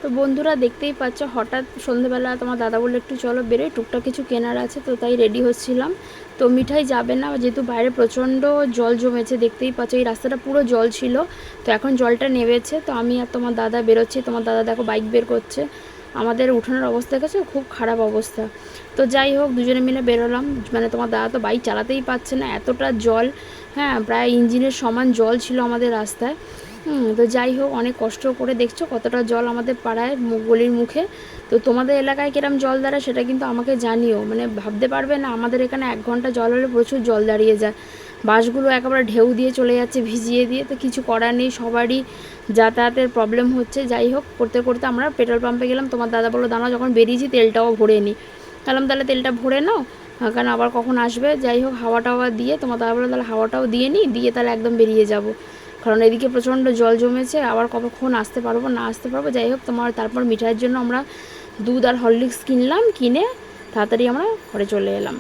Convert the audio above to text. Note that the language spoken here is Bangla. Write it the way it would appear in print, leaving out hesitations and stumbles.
তো বন্ধুরা দেখতেই পাচ্ছ, হঠাৎ সন্ধেবেলা তোমার দাদা বললো একটু চলো বেরোই, টুকটাক কিছু কেনার আছে, তো তাই রেডি হচ্ছিলাম। তো মিঠাই যাবে না, যেহেতু বাইরে প্রচণ্ড জল জমেছে, দেখতেই পাচ্ছ এই রাস্তাটা পুরো জল ছিল। তো এখন জলটা নেমেছে, তো আমি আর তোমার দাদা বেরোচ্ছি। তোমার দাদা দেখো বাইক বের করছে। আমাদের উঠোনের অবস্থা দেখেছো, খুব খারাপ অবস্থা। তো যাই হোক, দুজনে মিলে বেরোলাম। মানে তোমার দাদা তো বাইক চালাতেই পারছে না, এতটা জল। হ্যাঁ, প্রায় ইঞ্জিনের সমান জল ছিল আমাদের রাস্তায়। তো যাই হোক, অনেক কষ্ট করে দেখছো কতটা জল আমাদের পাড়ায় গলির মুখে। তো তোমাদের এলাকায় কিরম জল দাঁড়ায় সেটা কিন্তু আমাকে জানিও। মানে ভাবতে পারবে না, আমাদের এখানে 1 ঘন্টা জল হলে প্রচুর জল দাঁড়িয়ে যায়। বাসগুলো একেবারে ঢেউ দিয়ে চলে যাচ্ছে ভিজিয়ে দিয়ে। তো কিছু করার নেই, সবারই যাতায়াতের প্রবলেম হচ্ছে। যাই হোক, করতে করতে আমরা পেট্রোল পাম্পে গেলাম। তোমার দাদা বললো দাঁড়াও, যখন বেরিয়েছি তেলটাও ভরে নিই। তাহলে তেলটা ভরে নাও, কারণ আবার কখন আসবে। যাই হোক, হাওয়া টাওয়া দিয়ে তোমার দাদা বললো তাহলে হাওয়াটাও দিয়ে নিই, দিয়ে তাহলে একদম বেরিয়ে যাব। কারণ এদিকে প্রচণ্ড জল জমেছে, আবার কতক্ষণ আসতে পারবো না আসতে পারবো। যাই হোক, তারপর মিঠাইয়ের জন্য আমরা দুধ আর হরলিক্স কিনলাম, কিনে তাড়াতাড়ি আমরা ঘরে চলে এলাম।